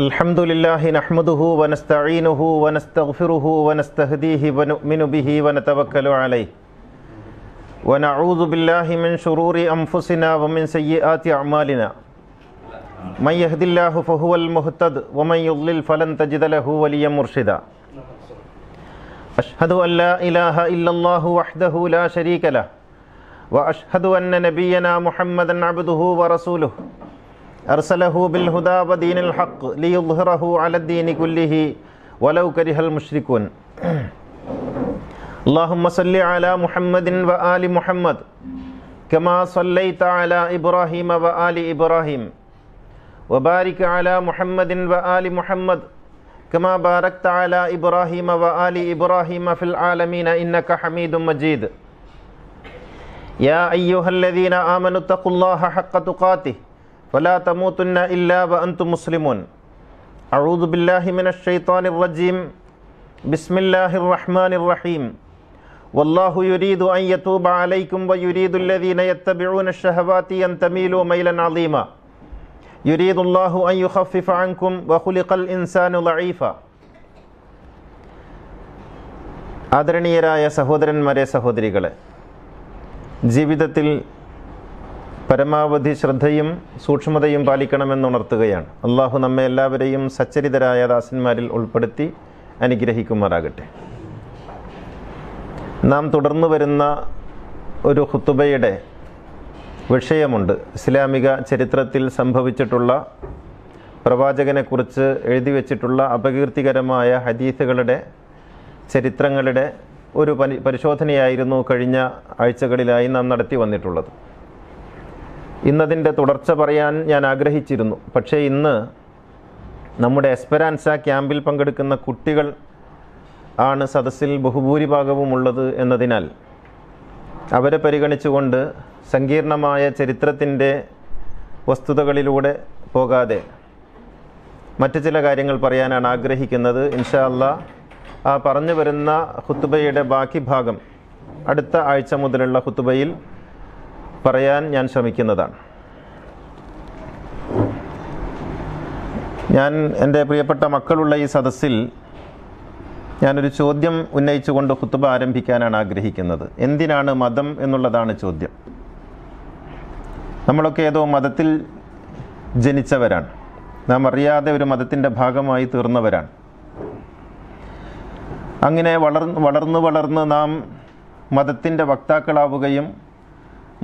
അൽഹംദുലില്ലാഹി നഹ്മദുഹു വനസ്തഈനുഹു വനസ്തഗ്ഫിറുഹു വനസ്തഹ്ദീഹി വനുഅ്മിനു ബിഹി വനതവക്കലു അലൈഹി വനഊദു ബില്ലാഹി മിൻ ശുറൂരി അൻഫുസിനാ വമിൻ സയ്യിആതി അഅ്മാലിനാ മൻ യഹ്ദില്ലാഹു ഫഹുവൽ മുഹ്തദ് വമൻ യുദ്ലിൽ ഫലൻ തജിദ ലഹു വലിയ്യൻ മുർഷിദാ അഷ്ഹദു അൻ ലാ ഇലാഹ ഇല്ലല്ലാഹു വഹ്ദഹു ലാ ശരീക ലഹു വഅഷ്ഹദു അന്ന നബിയ്യനാ മുഹമ്മദൻ അബ്ദുഹു വറസൂലുഹു അർസലഹു ബിൽ ഹുദാ വദീനിൽ ഹഖ് ലിയുദ്ഹിറഹു അലദ്ദീനി കുല്ലിഹി വലൗ കരിഹൽ മുശ്രികൂൻ. അല്ലാഹുമ്മ സല്ലി അലാ മുഹമ്മദിൻ വആലി മുഹമ്മദ് കമാ സല്ലൈത അലാ ഇബ്രാഹീമ വആലി ഇബ്രാഹീം വബാരിക് അലാ മുഹമ്മദിൻ വആലി മുഹമ്മദ് കമാ ബാരക്ത അലാ ഇബ്രാഹീമ വആലി ഇബ്രാഹീമ ഫിൽ ആലമീന ഇന്നക ഹമീദും മജീദ്. യാ അയ്യുഹല്ലദീന ആമനു തഖുല്ലാഹ ഹഖ്ക തുഖാതിഹി വലാ തമൂതുന്ന ഇല്ലാ വഅൻതും മുസ്ലിമൂൻ. അഊദു ബില്ലാഹി മിനശ് ശൈത്വാനിർ റജീം. ബിസ്മില്ലാഹിർ റഹ്മാനിർ റഹീം. വല്ലാഹു യുരീദു അൻ യതൂബ അലൈക്കും വയുരീദുൽ ലദീന യത്തബിഊന അശ്ശഹവാതി അൻ തമീലു മൈലൻ അളീമ. യുരീദുല്ലാഹു അൻ യുഖഫിഫ അൻകും വഖുലിഖൽ ഇൻസാനു ദഈഫ. ആദരണീയരായ സഹോദരന്മാരെ, സഹോദരികളെ, ജീവിതത്തിൽ പരമാവധി ശ്രദ്ധയും സൂക്ഷ്മതയും പാലിക്കണമെന്നുണർത്തുകയാണ്. അള്ളാഹു നമ്മെ എല്ലാവരെയും സച്ചരിതരായ ദാസന്മാരിൽ ഉൾപ്പെടുത്തി അനുഗ്രഹിക്കുമാറാകട്ടെ. നാം തുടർന്നു വരുന്ന ഒരു ഖുതുബയുടെ വിഷയമുണ്ട്. ഇസ്ലാമിക ചരിത്രത്തിൽ സംഭവിച്ചിട്ടുള്ള പ്രവാചകനെക്കുറിച്ച് എഴുതി വച്ചിട്ടുള്ള അപകീർത്തികരമായ ഹദീസുകളുടെ ചരിത്രങ്ങളുടെ ഒരു പരിശോധനയായിരുന്നു കഴിഞ്ഞ ആഴ്ചകളിലായി നാം നടത്തി വന്നിട്ടുള്ളത്. ഇന്നതിൻ്റെ തുടർച്ച പറയാൻ ഞാൻ ആഗ്രഹിച്ചിരുന്നു. പക്ഷേ ഇന്ന് നമ്മുടെ എസ്പെരാൻസ ക്യാമ്പിൽ പങ്കെടുക്കുന്ന കുട്ടികൾ ആണ് സദസ്സിൽ ബഹുഭൂരിഭാഗവും ഉള്ളത് എന്നതിനാൽ അവരെ പരിഗണിച്ചുകൊണ്ട് സങ്കീർണമായ ചരിത്രത്തിൻ്റെ വസ്തുതകളിലൂടെ പോകാതെ മറ്റു ചില കാര്യങ്ങൾ പറയാനാണ് ആഗ്രഹിക്കുന്നത്. ഇൻഷാ അല്ലാഹ് ആ പറഞ്ഞു വരുന്ന ഖുതുബയുടെ ബാക്കി ഭാഗം അടുത്ത ആഴ്ച മുതലുള്ള ഖുതുബയിൽ പറയാൻ ഞാൻ ശ്രമിക്കുന്നതാണ്. ഞാൻ എൻ്റെ പ്രിയപ്പെട്ട മക്കളുള്ള ഈ സദസ്സിൽ ഞാനൊരു ചോദ്യം ഉന്നയിച്ചുകൊണ്ട് ഖുതുബ ആരംഭിക്കാനാണ് ആഗ്രഹിക്കുന്നത്. എന്തിനാണ് മതം എന്നുള്ളതാണ് ചോദ്യം. നമ്മളൊക്കെ ഏതോ മതത്തിൽ ജനിച്ചവരാണ്. നാം അറിയാതെ ഒരു മതത്തിൻ്റെ ഭാഗമായി തീർന്നവരാണ്. അങ്ങനെ വളർന്ന് നാം മതത്തിൻ്റെ വക്താക്കളാവുകയും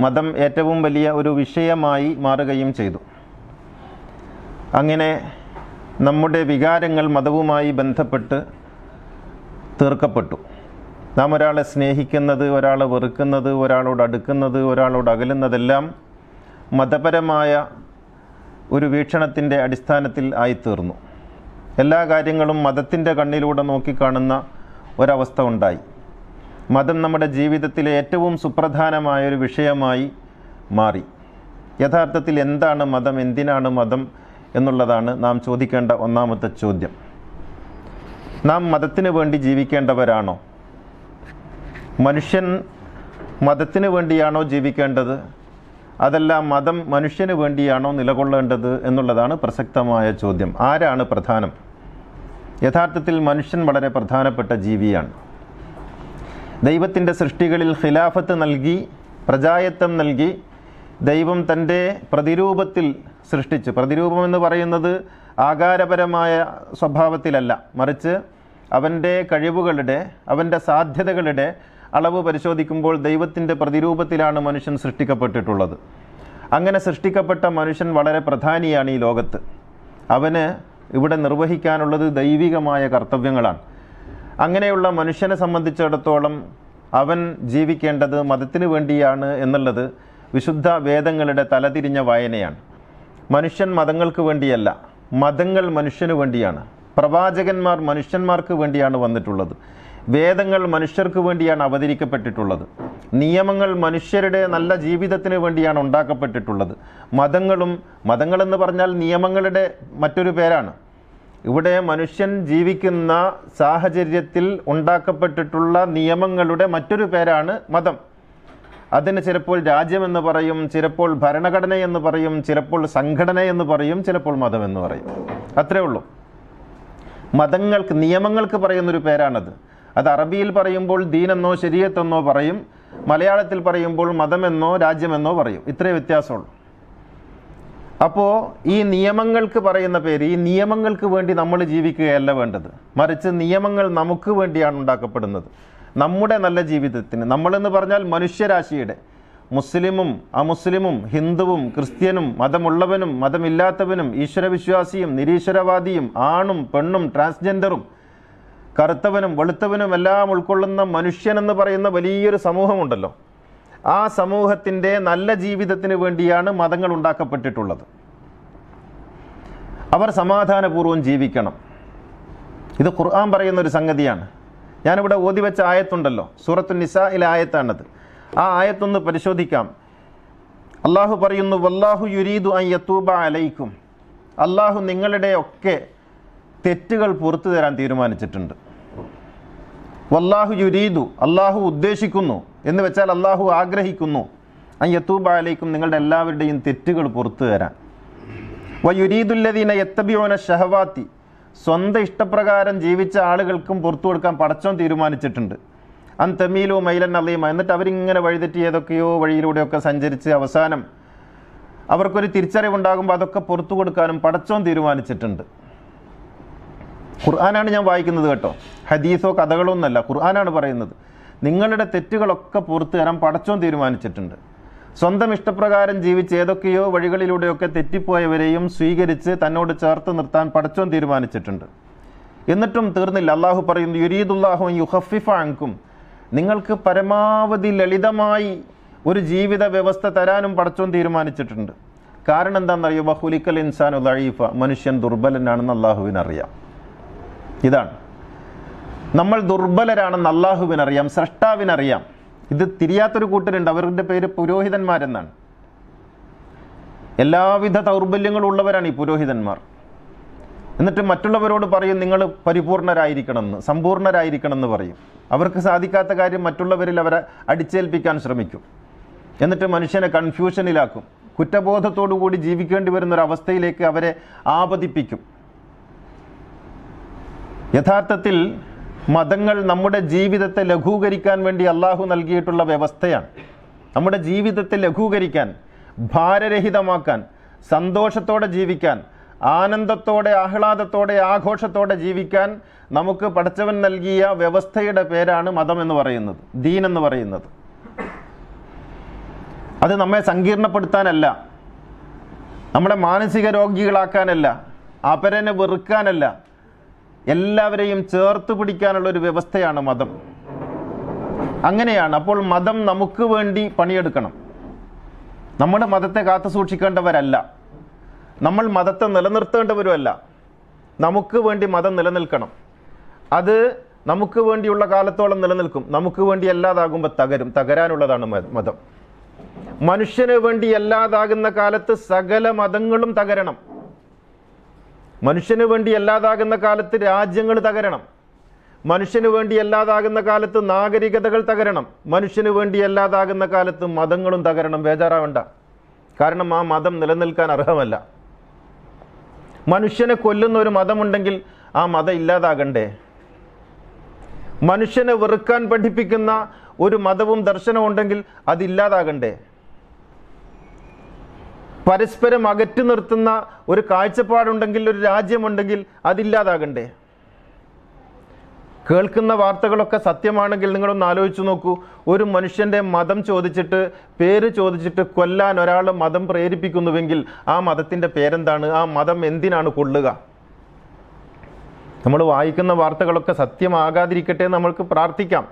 മതം ഏറ്റവും വലിയ ഒരു വിഷയമായി മാറുകയും ചെയ്തു. അങ്ങനെ നമ്മുടെ വികാരങ്ങൾ മതവുമായി ബന്ധപ്പെട്ട് തീർക്കപ്പെട്ടു. നാം ഒരാളെ സ്നേഹിക്കുന്നത്, ഒരാളെ വെറുക്കുന്നത്, ഒരാളോട് അടുക്കുന്നത്, ഒരാളോട് അകലുന്നതെല്ലാം മതപരമായ ഒരു വീക്ഷണത്തിൻ്റെ അടിസ്ഥാനത്തിൽ ആയിത്തീർന്നു. എല്ലാ കാര്യങ്ങളും മതത്തിൻ്റെ കണ്ണിലൂടെ നോക്കിക്കാണുന്ന ഒരവസ്ഥ ഉണ്ടായി. മതം നമ്മുടെ ജീവിതത്തിലെ ഏറ്റവും സുപ്രധാനമായൊരു വിഷയമായി മാറി. യഥാർത്ഥത്തിൽ എന്താണ് മതം, എന്തിനാണ് മതം എന്നുള്ളതാണ് നാം ചോദിക്കേണ്ട ഒന്നാമത്തെ ചോദ്യം. നാം മതത്തിന് വേണ്ടി ജീവിക്കേണ്ടവരാണോ? മനുഷ്യൻ മതത്തിന് വേണ്ടിയാണോ ജീവിക്കേണ്ടത്? അതല്ല മതം മനുഷ്യന് വേണ്ടിയാണോ നിലകൊള്ളേണ്ടത് എന്നുള്ളതാണ് പ്രസക്തമായ ചോദ്യം. ആരാണ് പ്രധാനം? യഥാർത്ഥത്തിൽ മനുഷ്യൻ വളരെ പ്രധാനപ്പെട്ട ജീവിയാണ്. ദൈവത്തിൻ്റെ സൃഷ്ടികളിൽ ഖിലാഫത്ത് നൽകി, പ്രജായത്വം നൽകി ദൈവം തൻ്റെ പ്രതിരൂപത്തിൽ സൃഷ്ടിച്ചു. പ്രതിരൂപം എന്ന് പറയുന്നത് ആകാരപരമായ സ്വഭാവത്തിലല്ല, മറിച്ച് അവൻ്റെ കഴിവുകളുടെ, അവൻ്റെ സാധ്യതകളുടെ അളവ് പരിശോധിക്കുമ്പോൾ ദൈവത്തിൻ്റെ പ്രതിരൂപത്തിലാണ് മനുഷ്യൻ സൃഷ്ടിക്കപ്പെട്ടിട്ടുള്ളത്. അങ്ങനെ സൃഷ്ടിക്കപ്പെട്ട മനുഷ്യൻ വളരെ പ്രധാനിയാണ് ഈ ലോകത്ത്. അവന് ഇവിടെ നിർവഹിക്കാനുള്ളത് ദൈവികമായ കർത്തവ്യങ്ങളാണ്. അങ്ങനെയുള്ള മനുഷ്യനെ സംബന്ധിച്ചിടത്തോളം അവൻ ജീവിക്കേണ്ടത് മതത്തിന് വേണ്ടിയാണ് എന്നുള്ളത് വിശുദ്ധ വേദങ്ങളുടെ തലതിരിഞ്ഞ വായനയാണ്. മനുഷ്യൻ മതങ്ങൾക്ക് വേണ്ടിയല്ല, മതങ്ങൾ മനുഷ്യന് വേണ്ടിയാണ്. പ്രവാചകന്മാർ മനുഷ്യന്മാർക്ക് വേണ്ടിയാണ് വന്നിട്ടുള്ളത്. വേദങ്ങൾ മനുഷ്യർക്ക് വേണ്ടിയാണ് അവതരിക്കപ്പെട്ടിട്ടുള്ളത്. നിയമങ്ങൾ മനുഷ്യരുടെ നല്ല ജീവിതത്തിന് വേണ്ടിയാണ് ഉണ്ടാക്കപ്പെട്ടിട്ടുള്ളത്. മതങ്ങളെന്ന് പറഞ്ഞാൽ നിയമങ്ങളുടെ മറ്റൊരു പേരാണ്. ഇവിടെ മനുഷ്യൻ ജീവിക്കുന്ന സാഹചര്യത്തിൽ ഉണ്ടാക്കപ്പെട്ടിട്ടുള്ള നിയമങ്ങളുടെ മറ്റൊരു പേരാണ് മതം. അതിന് ചിലപ്പോൾ രാജ്യമെന്ന് പറയും, ചിലപ്പോൾ ഭരണഘടനയെന്ന് പറയും, ചിലപ്പോൾ സംഘടനയെന്ന് പറയും, ചിലപ്പോൾ മതമെന്ന് പറയും. അത്രേ ഉള്ളൂ. മതങ്ങൾക്ക്, നിയമങ്ങൾക്ക് പറയുന്നൊരു പേരാണത്. അത് അറബിയിൽ പറയുമ്പോൾ ദീനെന്നോ ശരീഅത്തെന്നോ പറയും, മലയാളത്തിൽ പറയുമ്പോൾ മതമെന്നോ രാജ്യമെന്നോ പറയും. ഇത്രേ വ്യത്യാസമുള്ളൂ. അപ്പോൾ ഈ നിയമങ്ങൾക്ക് പറയുന്ന പേര്, ഈ നിയമങ്ങൾക്ക് വേണ്ടി നമ്മൾ ജീവിക്കുകയല്ല വേണ്ടത്, മറിച്ച് നിയമങ്ങൾ നമുക്ക് വേണ്ടിയാണ് ഉണ്ടാക്കപ്പെടുന്നത്, നമ്മുടെ നല്ല ജീവിതത്തിന്. നമ്മളെന്ന് പറഞ്ഞാൽ മനുഷ്യരാശിയുടെ, മുസ്ലിമും അമുസ്ലിമും ഹിന്ദുവും ക്രിസ്ത്യനും മതമുള്ളവനും മതമില്ലാത്തവനും ഈശ്വരവിശ്വാസിയും നിരീശ്വരവാദിയും ആണും പെണ്ണും ട്രാൻസ്ജെൻഡറും കറുത്തവനും വെളുത്തവനും എല്ലാം ഉൾക്കൊള്ളുന്ന മനുഷ്യനെന്ന് പറയുന്ന വലിയൊരു സമൂഹമുണ്ടല്ലോ. ആ സമൂഹത്തിൻ്റെ നല്ല ജീവിതത്തിന് വേണ്ടിയാണ് മതങ്ങൾ ഉണ്ടാക്കപ്പെട്ടിട്ടുള്ളത്. അവർ സമാധാനപൂർവ്വം ജീവിക്കണം. ഇത് ഖുർആൻ പറയുന്നൊരു സംഗതിയാണ്. ഞാനിവിടെ ഓതി വെച്ച ആയത്തുണ്ടല്ലോ, സൂറത്തുൻ നിസായിലെ ആയത്താണത്. ആ ആയത്തൊന്ന് പരിശോധിക്കാം. അള്ളാഹു പറയുന്നു, വല്ലാഹു യുരീദു അൻ യതൂബ അലൈക്കും. അള്ളാഹു നിങ്ങളുടെ ഒക്കെ തെറ്റുകൾ പുറത്തു തരാൻ തീരുമാനിച്ചിട്ടുണ്ട്. വല്ലാഹു യുരീദു, അള്ളാഹു ഉദ്ദേശിക്കുന്നു എന്ന് വെച്ചാൽ അള്ളാഹു ആഗ്രഹിക്കുന്നു, അൻ യതൂബ അലൈക്കും, നിങ്ങളുടെ എല്ലാവരുടെയും തെറ്റുകൾ പുറത്തു തരാൻ. വയുരീദുല്ലദീന യത്തബിഊന ശഹവാത്തി, സ്വന്തം ഇഷ്ടപ്രകാരം ജീവിച്ച ആളുകൾക്കും പുറത്തു കൊടുക്കാൻ പടച്ചോൻ തീരുമാനിച്ചിട്ടുണ്ട്. അൻ തമീലു മൈലൻ അലീമ, എന്നിട്ട് അവരിങ്ങനെ വഴിതെറ്റി ഏതൊക്കെയോ വഴിയിലൂടെയൊക്കെ സഞ്ചരിച്ച് അവസാനം അവർക്കൊരു തിരിച്ചറിവുണ്ടാകുമ്പോൾ അതൊക്കെ പുറത്തു കൊടുക്കാനും പടച്ചോൻ തീരുമാനിച്ചിട്ടുണ്ട്. ഖുർആനാണ് ഞാൻ വായിക്കുന്നത് കേട്ടോ, ഹദീസോ കഥകളോ ഒന്നല്ല, ഖുർആനാണ് പറയുന്നത്. നിങ്ങളുടെ തെറ്റുകളൊക്കെ പുറത്തു തരാൻ പടച്ചോൻ തീരുമാനിച്ചിട്ടുണ്ട്. സ്വന്തം ഇഷ്ടപ്രകാരം ജീവിച്ച് ഏതൊക്കെയോ വഴികളിലൂടെയൊക്കെ തെറ്റിപ്പോയവരെയും സ്വീകരിച്ച് തന്നോട് ചേർത്ത് നിർത്താൻ പടച്ചോൻ തീരുമാനിച്ചിട്ടുണ്ട്. എന്നിട്ടും തീർന്നില്ല. അള്ളാഹു പറയുന്നു, യുരീദുല്ലാഹു അൻ യുഖഫിഫ അൻകും, നിങ്ങൾക്ക് പരമാവധി ലളിതമായി ഒരു ജീവിത വ്യവസ്ഥ തരാനും പടച്ചോൻ തീരുമാനിച്ചിട്ടുണ്ട്. കാരണം എന്താണെന്നറിയോ? വഖുലിക്കൽ ഇൻസാനു ദഈഫ, മനുഷ്യൻ ദുർബലനാണെന്ന് അള്ളാഹുവിനറിയാം. ഇതാണ്, നമ്മൾ ദുർബലരാണെന്ന് അള്ളാഹുവിനറിയാം, സ്രഷ്ടാവിനറിയാം. ഇത് തിരിയാത്തൊരു കൂട്ടരുണ്ട്, അവരുടെ പേര് പുരോഹിതന്മാരെന്നാണ്. എല്ലാവിധ ദൗർബല്യങ്ങളുള്ളവരാണ് ഈ പുരോഹിതന്മാർ. എന്നിട്ട് മറ്റുള്ളവരോട് പറയും നിങ്ങൾ പരിപൂർണരായിരിക്കണമെന്ന്, സമ്പൂർണരായിരിക്കണമെന്ന് പറയും. അവർക്ക് സാധിക്കാത്ത കാര്യം മറ്റുള്ളവരിൽ അവരെ അടിച്ചേൽപ്പിക്കാൻ ശ്രമിക്കും. എന്നിട്ട് മനുഷ്യനെ കൺഫ്യൂഷനിലാക്കും, കുറ്റബോധത്തോടു കൂടി ജീവിക്കേണ്ടി വരുന്നൊരവസ്ഥയിലേക്ക് അവരെ ആപതിപ്പിക്കും. യഥാർത്ഥത്തിൽ മതങ്ങൾ നമ്മുടെ ജീവിതത്തെ ലഘൂകരിക്കാൻ വേണ്ടി അള്ളാഹു നൽകിയിട്ടുള്ള വ്യവസ്ഥയാണ്. നമ്മുടെ ജീവിതത്തെ ലഘൂകരിക്കാൻ, ഭാരരഹിതമാക്കാൻ, സന്തോഷത്തോടെ ജീവിക്കാൻ, ആനന്ദത്തോടെ ആഹ്ലാദത്തോടെ ആഘോഷത്തോടെ ജീവിക്കാൻ നമുക്ക് പടച്ചവൻ നൽകിയ വ്യവസ്ഥയുടെ പേരാണ് മതം എന്ന് പറയുന്നത്, ദീൻ എന്ന് പറയുന്നത്. അത് നമ്മെ സങ്കീർണപ്പെടുത്താനല്ല, നമ്മളെ മാനസിക രോഗികളാക്കാനല്ല, അപരനെ വെറുക്കാനല്ല, എല്ലാവരെയും ചേർത്ത് പിടിക്കാനുള്ളൊരു വ്യവസ്ഥയാണ് മതം. അങ്ങനെയാണ്. അപ്പോൾ മതം നമുക്ക് വേണ്ടി പണിയെടുക്കണം. നമ്മുടെ മതത്തെ കാത്തു സൂക്ഷിക്കേണ്ടവരല്ല, നമ്മൾ മതത്തെ നിലനിർത്തേണ്ടവരുമല്ല. നമുക്ക് വേണ്ടി മതം നിലനിൽക്കണം. അത് നമുക്ക് വേണ്ടിയുള്ള കാലത്തോളം നിലനിൽക്കും. നമുക്ക് വേണ്ടി അല്ലാതാകുമ്പോൾ തകരും. തകരാനുള്ളതാണ് മതം. മനുഷ്യന് വേണ്ടി അല്ലാതാകുന്ന കാലത്ത് സകല മതങ്ങളും തകരണം. മനുഷ്യന് വേണ്ടി അല്ലാതാകുന്ന കാലത്ത് രാജ്യങ്ങൾ തകരണം. മനുഷ്യന് വേണ്ടി അല്ലാതാകുന്ന കാലത്ത് നാഗരികതകൾ തകരണം. മനുഷ്യന് വേണ്ടി അല്ലാതാകുന്ന കാലത്ത് മതങ്ങളും തകരണം. ബേജാറാവണ്ട. കാരണം ആ മതം നിലനിൽക്കാൻ അർഹമല്ല. മനുഷ്യനെ കൊല്ലുന്ന ഒരു മതമുണ്ടെങ്കിൽ ആ മതം ഇല്ലാതാകണ്ടേ? മനുഷ്യനെ വെറുക്കാൻ പഠിപ്പിക്കുന്ന ഒരു മതവും ദർശനവും ഉണ്ടെങ്കിൽ അതില്ലാതാകണ്ടേ? പരസ്പരം അകറ്റി നിർത്തുന്ന ഒരു കാഴ്ചപ്പാടുണ്ടെങ്കിൽ, ഒരു രാജ്യമുണ്ടെങ്കിൽ അതില്ലാതാകണ്ടേ? കേൾക്കുന്ന വാർത്തകളൊക്കെ സത്യമാണെങ്കിൽ നിങ്ങളൊന്ന് ആലോചിച്ച് നോക്കൂ. ഒരു മനുഷ്യൻ്റെ മതം ചോദിച്ചിട്ട്, പേര് ചോദിച്ചിട്ട് കൊല്ലാൻ ഒരാൾ മതം പ്രേരിപ്പിക്കുന്നുവെങ്കിൽ ആ മതത്തിൻ്റെ പേരെന്താണ്? ആ മതം എന്തിനാണ് കൊള്ളുക? നമ്മൾ വായിക്കുന്ന വാർത്തകളൊക്കെ സത്യമാകാതിരിക്കട്ടെ എന്ന് നമ്മൾക്ക് പ്രാർത്ഥിക്കാം.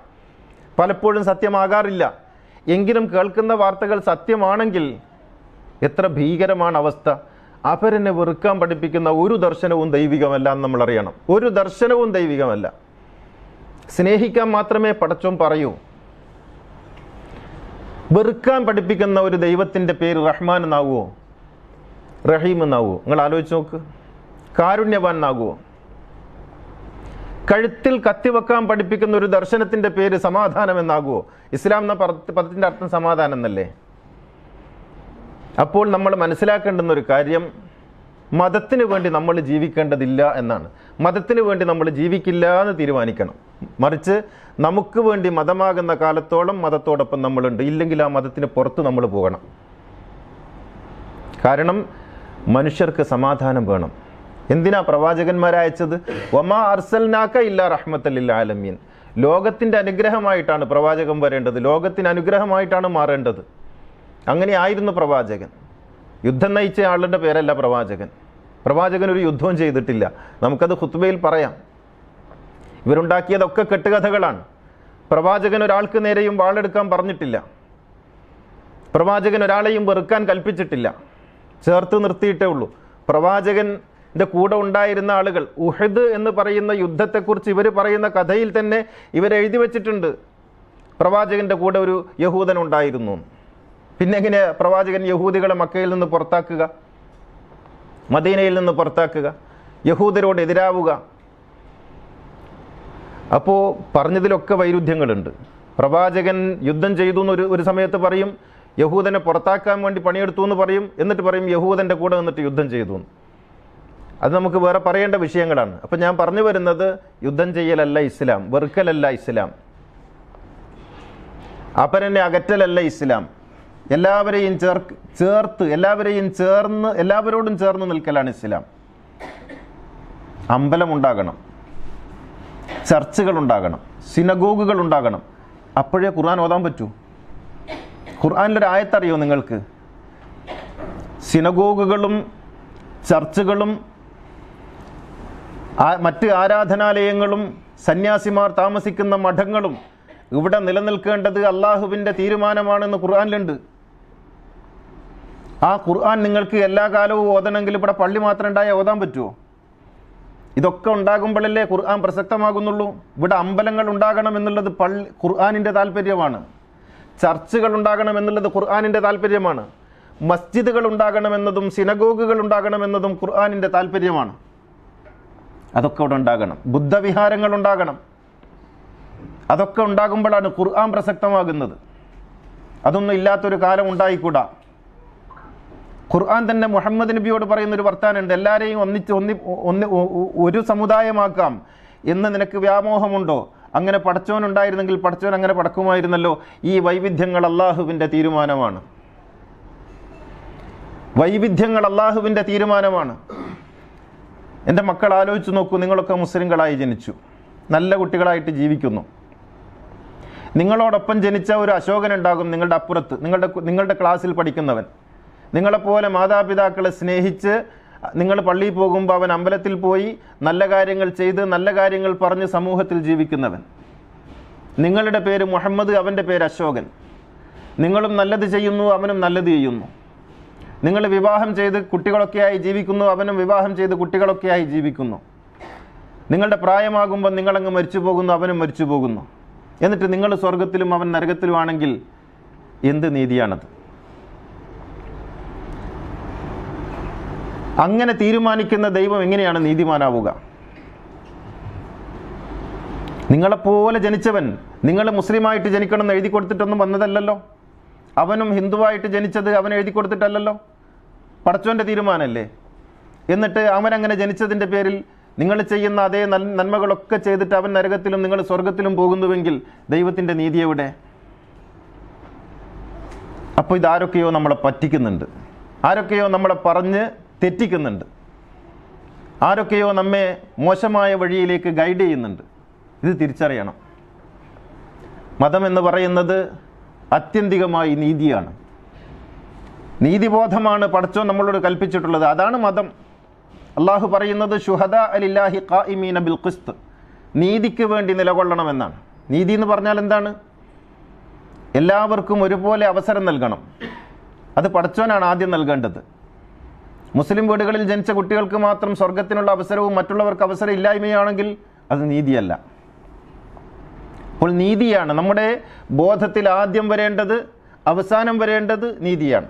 പലപ്പോഴും സത്യമാകാറില്ല. എങ്കിലും കേൾക്കുന്ന വാർത്തകൾ സത്യമാണെങ്കിൽ എത്ര ഭീകരമാണ് അവസ്ഥ. അപരനെ വെറുക്കാൻ പഠിപ്പിക്കുന്ന ഒരു ദർശനവും ദൈവികമല്ല എന്ന് നമ്മൾ അറിയണം. ഒരു ദർശനവും ദൈവികമല്ല. സ്നേഹിക്കാൻ മാത്രമേ പടച്ചോൻ പറയൂ. വെറുക്കാൻ പഠിപ്പിക്കുന്ന ഒരു ദൈവത്തിൻ്റെ പേര് റഹ്മാൻ എന്നാകുമോ? റഹീം എന്നാകുമോ? നിങ്ങൾ ആലോചിച്ച് നോക്ക്. കാരുണ്യവാൻ എന്നാകുമോ? കഴുത്തിൽ കത്തിവെക്കാൻ പഠിപ്പിക്കുന്ന ഒരു ദർശനത്തിൻ്റെ പേര് സമാധാനം എന്നാകുമോ? ഇസ്ലാം എന്ന പദത്തിൻ്റെ അർത്ഥം സമാധാനം എന്നല്ലേ? അപ്പോൾ നമ്മൾ മനസ്സിലാക്കേണ്ടുന്ന ഒരു കാര്യം, മതത്തിന് വേണ്ടി നമ്മൾ ജീവിക്കേണ്ടതില്ല എന്നാണ്. മതത്തിന് വേണ്ടി നമ്മൾ ജീവിക്കില്ല എന്ന് തീരുമാനിക്കണം. മറിച്ച് നമുക്ക് വേണ്ടി മതമാകുന്ന കാലത്തോളം മതത്തോടൊപ്പം നമ്മളുണ്ട്. ഇല്ലെങ്കിൽ ആ മതത്തിന് പുറത്ത് നമ്മൾ പോകണം. കാരണം മനുഷ്യർക്ക് സമാധാനം വേണം. എന്തിനാ പ്രവാചകന്മാരയച്ചത്? വമാ അർസൽനാക ഇല്ലാ റഹ്മത്തൽ ലിൽ ആലമീൻ. ലോകത്തിൻ്റെ അനുഗ്രഹമായിട്ടാണ് പ്രവാചകൻ വരേണ്ടത്. ലോകത്തിന് അനുഗ്രഹമായിട്ടാണ് മാറേണ്ടത്. അങ്ങനെ ആയിരുന്നു പ്രവാചകൻ. യുദ്ധം നയിച്ച ആളുടെ പേരല്ല പ്രവാചകൻ. പ്രവാചകൻ ഒരു യുദ്ധവും ചെയ്തിട്ടില്ല. നമുക്കത് ഖുത്ബയിൽ പറയാം. ഇവരുണ്ടാക്കിയതൊക്കെ കെട്ടുകഥകളാണ്. പ്രവാചകൻ ഒരാൾക്ക് നേരെയും വാളെടുക്കാൻ പറഞ്ഞിട്ടില്ല. പ്രവാചകൻ ഒരാളെയും വെറുക്കാൻ കൽപ്പിച്ചിട്ടില്ല. ചേർത്ത് നിർത്തിയിട്ടേ ഉള്ളൂ. പ്രവാചകൻ്റെ കൂടെ ഉണ്ടായിരുന്ന ആളുകൾ, ഉഹദ് എന്ന് പറയുന്ന യുദ്ധത്തെക്കുറിച്ച് ഇവർ പറയുന്ന കഥയിൽ തന്നെ ഇവരെഴുതി വച്ചിട്ടുണ്ട്, പ്രവാചകൻ്റെ കൂടെ ഒരു യഹൂദൻ ഉണ്ടായിരുന്നു. പിന്നെ എങ്ങനെ പ്രവാചകൻ യഹൂദികളെ മക്കയിൽ നിന്ന് പുറത്താക്കുക, മദീനയിൽ നിന്ന് പുറത്താക്കുക, യഹൂദരോട് എതിരാവുക? അപ്പോൾ പറഞ്ഞതിലൊക്കെ വൈരുദ്ധ്യങ്ങളുണ്ട്. പ്രവാചകൻ യുദ്ധം ചെയ്തു എന്ന് ഒരു സമയത്ത് പറയും, യഹൂദനെ പുറത്താക്കാൻ വേണ്ടി പണിയെടുത്തു എന്ന് പറയും, എന്നിട്ട് പറയും യഹൂദൻ്റെ കൂടെ നിന്നിട്ട് യുദ്ധം ചെയ്തു. അത് നമുക്ക് വേറെ പറയേണ്ട വിഷയങ്ങളാണ്. അപ്പം ഞാൻ പറഞ്ഞു വരുന്നത്, യുദ്ധം ചെയ്യലല്ല ഇസ്ലാം, വെറുക്കലല്ല ഇസ്ലാം, അപരനെ അകറ്റലല്ല ഇസ്ലാം. എല്ലാവരെയും ചേർത്ത് എല്ലാവരോടും ചേർന്ന് നിൽക്കലാണ് ഇസ്ലാം. അമ്പലമുണ്ടാകണം, ചർച്ചുകളുണ്ടാകണം, സിനഗോഗുകൾ ഉണ്ടാകണം. അപ്പോഴേ ഖുർആൻ ഓതാൻ പറ്റൂ. ഖുർആനിലൊരു ആയത്തറിയോ നിങ്ങൾക്ക്? സിനഗോഗുകളും ചർച്ചുകളും മറ്റ് ആരാധനാലയങ്ങളും സന്യാസിമാർ താമസിക്കുന്ന മഠങ്ങളും ഇവിടെ നിലനിൽക്കേണ്ടത് അള്ളാഹുവിൻ്റെ തീരുമാനമാണെന്ന് ഖുർആനിലുണ്ട്. ആ ഖുർആൻ നിങ്ങൾക്ക് എല്ലാ കാലവും ഓതണമെങ്കിൽ ഇവിടെ പള്ളി മാത്രം ഉണ്ടായാൽ ഓതാൻ പറ്റുമോ? ഇതൊക്കെ ഉണ്ടാകുമ്പോഴല്ലേ ഖുർആൻ പ്രസക്തമാകുന്നുള്ളൂ. ഇവിടെ അമ്പലങ്ങൾ ഉണ്ടാകണം എന്നുള്ളത് ഖുർആനിൻ്റെ താല്പര്യമാണ്. ചർച്ചുകൾ ഉണ്ടാകണം എന്നുള്ളത് ഖുർആനിൻ്റെ താല്പര്യമാണ്. മസ്ജിദുകൾ ഉണ്ടാകണമെന്നതും സിനഗോഗുകൾ ഉണ്ടാകണമെന്നതും ഖുർആനിൻ്റെ താല്പര്യമാണ്. അതൊക്കെ ഇവിടെ ഉണ്ടാകണം. ബുദ്ധവിഹാരങ്ങൾ ഉണ്ടാകണം. അതൊക്കെ ഉണ്ടാകുമ്പോഴാണ് ഖുർആൻ പ്രസക്തമാകുന്നത്. അതൊന്നും ഇല്ലാത്തൊരു കാലം ഉണ്ടായിക്കൂടാ. ഖുർആൻ തന്നെ മുഹമ്മദ് നബിയോട് പറയുന്നൊരു വർത്താനുണ്ട്, എല്ലാവരെയും ഒരു സമുദായമാക്കാം എന്ന് നിനക്ക് വ്യാമോഹമുണ്ടോ? അങ്ങനെ പടച്ചോനുണ്ടായിരുന്നെങ്കിൽ പടച്ചോൻ അങ്ങനെ പടക്കുമായിരുന്നല്ലോ. ഈ വൈവിധ്യങ്ങൾ അള്ളാഹുവിൻ്റെ തീരുമാനമാണ്. വൈവിധ്യങ്ങൾ അള്ളാഹുവിൻ്റെ തീരുമാനമാണ്. എൻ്റെ മക്കൾ ആലോചിച്ച് നോക്കൂ. നിങ്ങളൊക്കെ മുസ്ലിങ്ങളായി ജനിച്ചു, നല്ല കുട്ടികളായിട്ട് ജീവിക്കുന്നു. നിങ്ങളോടൊപ്പം ജനിച്ച ഒരു അശോകൻ ഉണ്ടാകും നിങ്ങളുടെ അപ്പുറത്ത്, നിങ്ങളുടെ ക്ലാസ്സിൽ പഠിക്കുന്നവൻ. നിങ്ങളെപ്പോലെ മാതാപിതാക്കളെ സ്നേഹിച്ച് നിങ്ങൾ പള്ളിയിൽ പോകുമ്പോൾ അവൻ അമ്പലത്തിൽ പോയി നല്ല കാര്യങ്ങൾ ചെയ്ത് നല്ല കാര്യങ്ങൾ പറഞ്ഞ് സമൂഹത്തിൽ ജീവിക്കുന്നവൻ. നിങ്ങളുടെ പേര് മുഹമ്മദ്, അവൻ്റെ പേര് അശോകൻ. നിങ്ങളും നല്ലത് ചെയ്യുന്നു, അവനും നല്ലത് ചെയ്യുന്നു. നിങ്ങൾ വിവാഹം ചെയ്ത് കുട്ടികളൊക്കെയായി ജീവിക്കുന്നു, അവനും വിവാഹം ചെയ്ത് കുട്ടികളൊക്കെയായി ജീവിക്കുന്നു. നിങ്ങളുടെ പ്രായമാകുമ്പോൾ നിങ്ങളങ്ങ് മരിച്ചു പോകുന്നു, അവനും മരിച്ചു പോകുന്നു. എന്നിട്ട് നിങ്ങൾ സ്വർഗത്തിലും അവൻ നരകത്തിലുമാണെങ്കിൽ എന്ത് നീതിയാണത്? അങ്ങനെ തീരുമാനിക്കുന്ന ദൈവം എങ്ങനെയാണ് നീതിമാനാവുക? നിങ്ങളെപ്പോലെ ജനിച്ചവൻ നിങ്ങൾ മുസ്ലിമായിട്ട് ജനിക്കണമെന്ന് എഴുതി കൊടുത്തിട്ടൊന്നും വന്നതല്ലല്ലോ. അവനും ഹിന്ദുവായിട്ട് ജനിച്ചത് അവൻ എഴുതി കൊടുത്തിട്ടല്ലല്ലോ, പടച്ചോൻ്റെ തീരുമാനമല്ലേ. എന്നിട്ട് അവനങ്ങനെ ജനിച്ചതിൻ്റെ പേരിൽ നിങ്ങൾ ചെയ്യുന്ന അതേ നന്മകളൊക്കെ ചെയ്തിട്ട് അവൻ നരകത്തിലും നിങ്ങൾ സ്വർഗത്തിലും പോകുന്നുവെങ്കിൽ ദൈവത്തിൻ്റെ നീതി എവിടെ? അപ്പോൾ ഇതാരൊക്കെയോ നമ്മളെ പറ്റിക്കുന്നുണ്ട്, ആരൊക്കെയോ നമ്മളെ പറഞ്ഞ് തെറ്റിക്കുന്നുണ്ട്, ആരൊക്കെയോ നമ്മെ മോശമായ വഴിയിലേക്ക് ഗൈഡ് ചെയ്യുന്നുണ്ട്. ഇത് തിരിച്ചറിയണം. മതം എന്ന് പറയുന്നത് ആത്യന്തികമായി നീതിയാണ്. നീതിബോധമാണ് പടച്ചോൻ നമ്മളോട് കൽപ്പിച്ചിട്ടുള്ളത്. അതാണ് മതം. അള്ളാഹു പറയുന്നത് ശുഹദാ അലില്ലാഹി ഖായിമീന ബിൽ ഖിസ്ത്, നീതിക്ക് വേണ്ടി നിലകൊള്ളണമെന്നാണ്. നീതി എന്ന് പറഞ്ഞാൽ എന്താണ്? എല്ലാവർക്കും ഒരുപോലെ അവസരം നൽകണം. അത് പടച്ചോനാണ് ആദ്യം നൽകേണ്ടത്. മുസ്ലിം വീടുകളിൽ ജനിച്ച കുട്ടികൾക്ക് മാത്രം സ്വർഗത്തിനുള്ള അവസരവും മറ്റുള്ളവർക്ക് അവസരം ഇല്ലായ്മയാണെങ്കിൽ അത് നീതിയല്ല. അപ്പോൾ നീതിയാണ് നമ്മുടെ ബോധത്തിൽ ആദ്യം വരേണ്ടത്, അവസാനം വരേണ്ടത് നീതിയാണ്,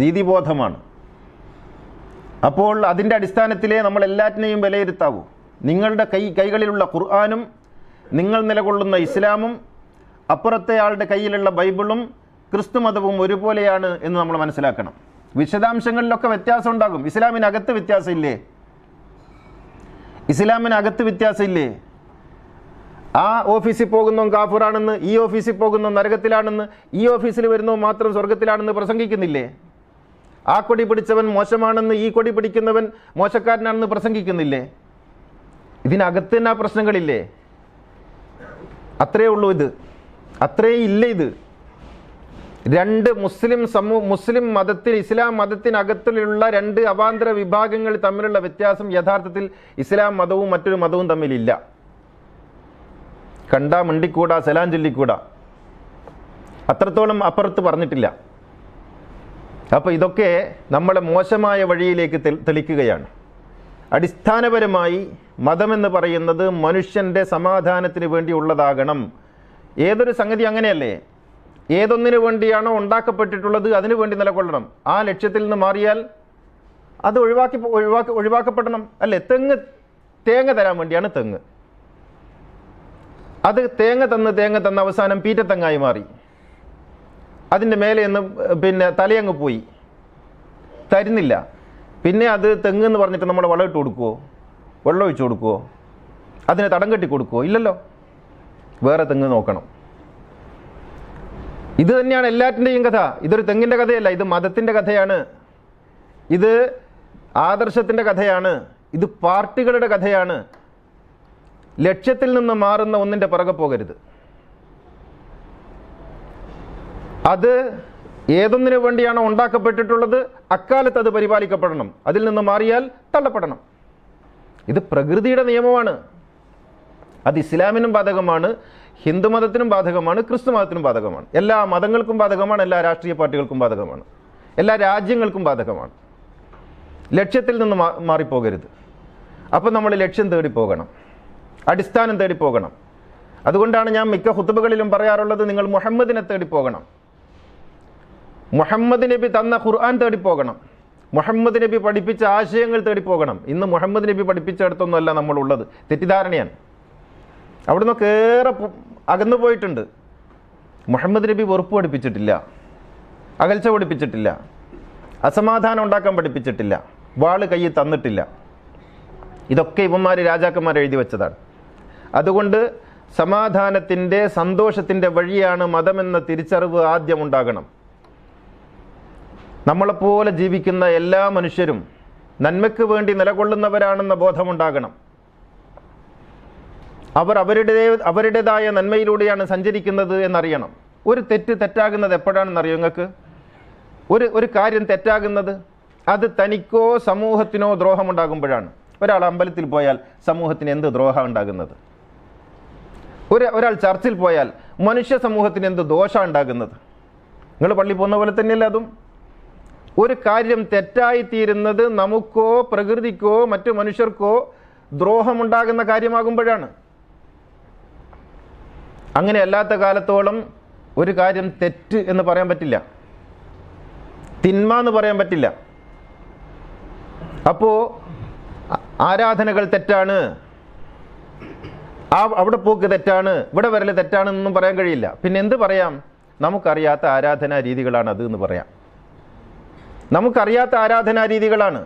നീതിബോധമാണ്. അപ്പോൾ അതിൻ്റെ അടിസ്ഥാനത്തിലേ നമ്മൾ എല്ലാറ്റിനെയും വിലയിരുത്താവൂ. നിങ്ങളുടെ കൈകളിലുള്ള ഖുർആനും നിങ്ങൾ നിലകൊള്ളുന്ന ഇസ്ലാമും അപ്പുറത്തെ ആളുടെ കയ്യിലുള്ള ബൈബിളും ക്രിസ്തു മതവും ഒരുപോലെയാണ് എന്ന് നമ്മൾ മനസ്സിലാക്കണം. വിശദാംശങ്ങളിലൊക്കെ വ്യത്യാസം ഉണ്ടാകും. ഇസ്ലാമിനകത്ത് വ്യത്യാസമില്ലേ? ഇസ്ലാമിനകത്ത് വ്യത്യാസമില്ലേ? ആ ഓഫീസിൽ പോകുന്നവൻ കാഫിറാണെന്ന്, ഈ ഓഫീസിൽ പോകുന്നവൻ നരകത്തിലാണെന്ന്, ഈ ഓഫീസിൽ വരുന്നവൻ മാത്രം സ്വർഗത്തിലാണെന്ന് പ്രസംഗിക്കുന്നില്ലേ? ആ കൊടി പിടിച്ചവൻ മോശമാണെന്ന്, ഈ കൊടി പിടിക്കുന്നവൻ മോശക്കാരനാണെന്ന് പ്രസംഗിക്കുന്നില്ലേ? ഇതിനകത്ത് തന്നെ ആ പ്രശ്നങ്ങളില്ലേ? അത്രയേ ഉള്ളൂ. ഇത് അത്രേ ഇല്ല. ഇത് രണ്ട് മുസ്ലിം മതത്തിൽ, ഇസ്ലാം മതത്തിനകത്തിലുള്ള രണ്ട് അവാന്തര വിഭാഗങ്ങൾ തമ്മിലുള്ള വ്യത്യാസം യഥാർത്ഥത്തിൽ ഇസ്ലാം മതവും മറ്റൊരു മതവും തമ്മിലില്ല. കണ്ടാ മിണ്ടിക്കൂടാ, സലാം ചൊല്ലിക്കൂടാ, അത്രത്തോളം അപ്പുറത്ത് പറഞ്ഞിട്ടില്ല. അപ്പോൾ ഇതൊക്കെ നമ്മളെ മോശമായ വഴിയിലേക്ക് തെളിക്കുകയാണ്. അടിസ്ഥാനപരമായി മതമെന്ന് പറയുന്നത് മനുഷ്യൻ്റെ സമാധാനത്തിന് വേണ്ടി ഉള്ളതാകണം. ഏതൊരു സംഗതി അങ്ങനെയല്ലേ? ഏതൊന്നിനു വേണ്ടിയാണോ ഉണ്ടാക്കപ്പെട്ടിട്ടുള്ളത് അതിനു വേണ്ടി നിലകൊള്ളണം. ആ ലക്ഷ്യത്തിൽ നിന്ന് മാറിയാൽ അത് ഒഴിവാക്കപ്പെടണം. അല്ലേ? തേങ്ങ തരാൻ വേണ്ടിയാണ് തെങ്ങ്. അത് തേങ്ങ തന്ന് അവസാനം പീറ്റത്തെങ്ങായി മാറി. അതിൻ്റെ മേലെ നിന്ന് തലയങ്ങ് പോയി, തരുന്നില്ല. പിന്നെ അത് തെങ്ങെന്ന് പറഞ്ഞിട്ട് നമ്മൾ വളം ഇട്ട് കൊടുക്കുമോ? വെള്ളം ഒഴിച്ചു കൊടുക്കുമോ? അതിനെ തടം കെട്ടി കൊടുക്കുമോ? ഇല്ലല്ലോ. വേറെ തെങ്ങ് നോക്കണം. ഇത് തന്നെയാണ് എല്ലാറ്റിൻ്റെയും കഥ. ഇതൊരു തെങ്ങിൻ്റെ കഥയല്ല, ഇത് മതത്തിൻ്റെ കഥയാണ്, ഇത് ആദർശത്തിൻ്റെ കഥയാണ്, ഇത് പാർട്ടികളുടെ കഥയാണ്. ലക്ഷ്യത്തിൽ നിന്ന് മാറുന്ന ഒന്നിൻ്റെ പിറകെ പോകരുത്. അത് ഏതൊന്നിനു വേണ്ടിയാണോ ഉണ്ടാക്കപ്പെട്ടിട്ടുള്ളത് അക്കാലത്ത് അത് പരിപാലിക്കപ്പെടണം. അതിൽ നിന്ന് മാറിയാൽ തള്ളപ്പെടണം. ഇത് പ്രകൃതിയുടെ നിയമമാണ്. അത് ഇസ്ലാമിനും ബാധകമാണ്, ഹിന്ദു മതത്തിനും ബാധകമാണ്, ക്രിസ്തു മതത്തിനും ബാധകമാണ്. എല്ലാ മതങ്ങൾക്കും ബാധകമാണ്, എല്ലാ രാഷ്ട്രീയ പാർട്ടികൾക്കും ബാധകമാണ്, എല്ലാ രാജ്യങ്ങൾക്കും ബാധകമാണ്. ലക്ഷ്യത്തിൽ നിന്ന് മാറിപ്പോകരുത്. അപ്പം നമ്മൾ ലക്ഷ്യം തേടി പോകണം, അടിസ്ഥാനം തേടി പോകണം. അതുകൊണ്ടാണ് ഞാൻ മിക്ക ഖുതുബകളിലും പറയാറുള്ളത്, നിങ്ങൾ മുഹമ്മദിനെ തേടി പോകണം, മുഹമ്മദ് നബി തന്ന ഖുർആൻ തേടി പോകണം, മുഹമ്മദ് നബി പഠിപ്പിച്ച ആശയങ്ങൾ തേടി പോകണം. ഇന്ന് മുഹമ്മദ് നബി പഠിപ്പിച്ചിടത്തൊന്നുമല്ല നമ്മളുള്ളത്. തെറ്റിദ്ധാരണയാണ്. അവിടുന്ന് ഏറെ അകന്നു പോയിട്ടുണ്ട്. മുഹമ്മദ് നബി വെറുപ്പ് പഠിപ്പിച്ചിട്ടില്ല, അകൽച്ച പഠിപ്പിച്ചിട്ടില്ല, അസമാധാനം ഉണ്ടാക്കാൻ പഠിപ്പിച്ചിട്ടില്ല, വാള് കയ്യിൽ തന്നിട്ടില്ല. ഇതൊക്കെ ഇവന്മാർ രാജാക്കന്മാർ എഴുതി വെച്ചതാണ്. അതുകൊണ്ട് സമാധാനത്തിൻ്റെ, സന്തോഷത്തിൻ്റെ വഴിയാണ് മതമെന്ന തിരിച്ചറിവ് ആദ്യം ഉണ്ടാകണം. നമ്മളെപ്പോലെ ജീവിക്കുന്ന എല്ലാ മനുഷ്യരും നന്മയ്ക്ക് വേണ്ടി നിലകൊള്ളുന്നവരാണെന്ന ബോധമുണ്ടാകണം. അവർ അവരുടേതായ നന്മയിലൂടെയാണ് സഞ്ചരിക്കുന്നത് എന്നറിയണം. ഒരു തെറ്റാകുന്നത് എപ്പോഴാണെന്നറിയോ നിങ്ങൾക്ക്? ഒരു കാര്യം തെറ്റാകുന്നത് അത് തനിക്കോ സമൂഹത്തിനോ ദ്രോഹമുണ്ടാകുമ്പോഴാണ്. ഒരാൾ അമ്പലത്തിൽ പോയാൽ സമൂഹത്തിന് എന്ത് ദ്രോഹം ഉണ്ടാകുന്നത്? ഒരാൾ ചർച്ചിൽ പോയാൽ മനുഷ്യ സമൂഹത്തിന് എന്ത് ദോഷം ഉണ്ടാകുന്നത്? നിങ്ങൾ പള്ളി പോകുന്ന പോലെ തന്നെയല്ലേ അതും? ഒരു കാര്യം തെറ്റായിത്തീരുന്നത് നമുക്കോ പ്രകൃതിക്കോ മറ്റു മനുഷ്യർക്കോ ദ്രോഹമുണ്ടാകുന്ന കാര്യമാകുമ്പോഴാണ്. അങ്ങനെ അല്ലാത്ത കാലത്തോളം ഒരു കാര്യം തെറ്റ് എന്ന് പറയാൻ പറ്റില്ല, തിന്മ എന്ന് പറയാൻ പറ്റില്ല. അപ്പോൾ ആരാധനകൾ തെറ്റാണ്, അവിടെ പോക്ക് തെറ്റാണ്, ഇവിടെ വരൽ തെറ്റാണെന്നൊന്നും പറയാൻ കഴിയില്ല. പിന്നെ എന്ത് പറയാം? നമുക്കറിയാത്ത ആരാധനാ രീതികളാണ് അത് എന്ന് പറയാം. നമുക്കറിയാത്ത ആരാധനാ രീതികളാണ്,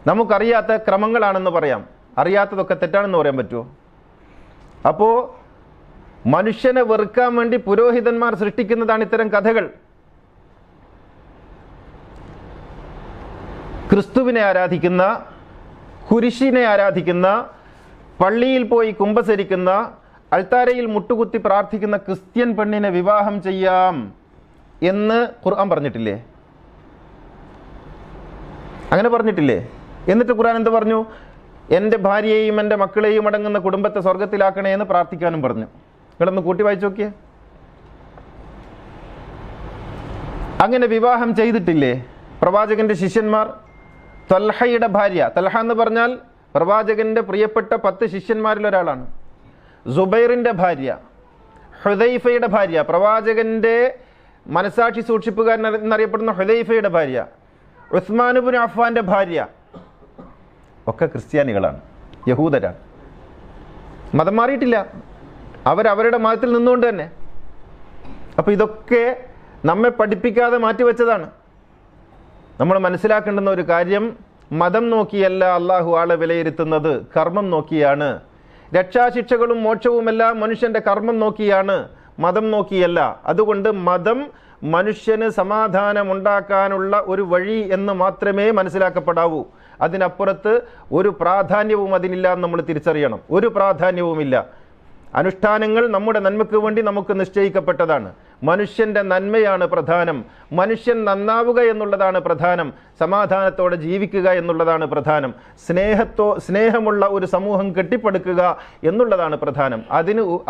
നമുക്കറിയാത്ത ക്രമങ്ങളാണെന്ന് പറയാം. അറിയാത്തതൊക്കെ തെറ്റാണെന്ന് പറയാൻ പറ്റുമോ? അപ്പോൾ മനുഷ്യനെ വെറുക്കാൻ വേണ്ടി പുരോഹിതന്മാർ സൃഷ്ടിക്കുന്നതാണ് ഇത്തരം കഥകൾ. ക്രിസ്തുവിനെ ആരാധിക്കുന്ന, കുരിശിനെ ആരാധിക്കുന്ന, പള്ളിയിൽ പോയി കുമ്പസരിക്കുന്ന, അൾത്താരയിൽ മുട്ടുകുത്തി പ്രാർത്ഥിക്കുന്ന ക്രിസ്ത്യൻ പെണ്ണിനെ വിവാഹം ചെയ്യാം എന്ന് ഖുർആൻ പറഞ്ഞിട്ടില്ലേ? അങ്ങനെ പറഞ്ഞിട്ടില്ലേ? എന്നിട്ട് ഖുർആൻ എന്ത് പറഞ്ഞു? എൻ്റെ ഭാര്യയെയും എൻ്റെ മക്കളെയും അടങ്ങുന്ന കുടുംബത്തെ സ്വർഗത്തിലാക്കണേ എന്ന് പ്രാർത്ഥിക്കാനും പറഞ്ഞു. നിങ്ങളൊന്ന് കൂട്ടി വായിച്ചു നോക്കിയേ. അങ്ങനെ വിവാഹം ചെയ്തിട്ടില്ലേ പ്രവാചകന്റെ ശിഷ്യന്മാർ? തൽഹയുടെ ഭാര്യ, തൽഹ എന്ന് പറഞ്ഞാൽ പ്രവാചകന്റെ പ്രിയപ്പെട്ട 10 ശിഷ്യന്മാരിൽ ഒരാളാണ്. സുബൈറിന്റെ ഭാര്യ, ഹുദൈഫയുടെ ഭാര്യ, പ്രവാചകന്റെ മനസാക്ഷി സൂക്ഷിപ്പുകാരൻ എന്നറിയപ്പെടുന്ന ഹുദൈഫയുടെ ഭാര്യ, ഉസ്മാൻ ഇബ്നു അഫ്ഫാന്റെ ഭാര്യ, ഒക്കെ ക്രിസ്ത്യാനികളാണ്. യഹൂദരാണ്. മതം മാറിയിട്ടില്ല, അവരവരുടെ മതത്തിൽ നിന്നുകൊണ്ട് തന്നെ. അപ്പോൾ ഇതൊക്കെ നമ്മെ പഠിപ്പിക്കാതെ മാറ്റിവെച്ചതാണ്. നമ്മൾ മനസ്സിലാക്കേണ്ടുന്ന ഒരു കാര്യം, മതം നോക്കിയല്ല അള്ളാഹു ആളെ വിലയിരുത്തുന്നത്, കർമ്മം നോക്കിയാണ്. രക്ഷാശിക്ഷകളും മോക്ഷവുമെല്ലാം മനുഷ്യൻ്റെ കർമ്മം നോക്കിയാണ്, മതം നോക്കിയല്ല. അതുകൊണ്ട് മതം മനുഷ്യന് സമാധാനമുണ്ടാക്കാനുള്ള ഒരു വഴി എന്ന് മാത്രമേ മനസ്സിലാക്കപ്പെടാവൂ. അതിനപ്പുറത്ത് ഒരു പ്രാധാന്യവും അതിനില്ല എന്ന് നമ്മൾ തിരിച്ചറിയണം. ഒരു പ്രാധാന്യവുമില്ല. അനുഷ്ഠാനങ്ങൾ നമ്മുടെ നന്മയ്ക്ക് വേണ്ടി നമുക്ക് നിശ്ചയിക്കപ്പെട്ടതാണ്. മനുഷ്യൻ്റെ നന്മയാണ് പ്രധാനം. മനുഷ്യൻ നന്നാവുക എന്നുള്ളതാണ് പ്രധാനം. സമാധാനത്തോടെ ജീവിക്കുക എന്നുള്ളതാണ് പ്രധാനം. സ്നേഹമുള്ള ഒരു സമൂഹം കെട്ടിപ്പടുക്കുക എന്നുള്ളതാണ് പ്രധാനം.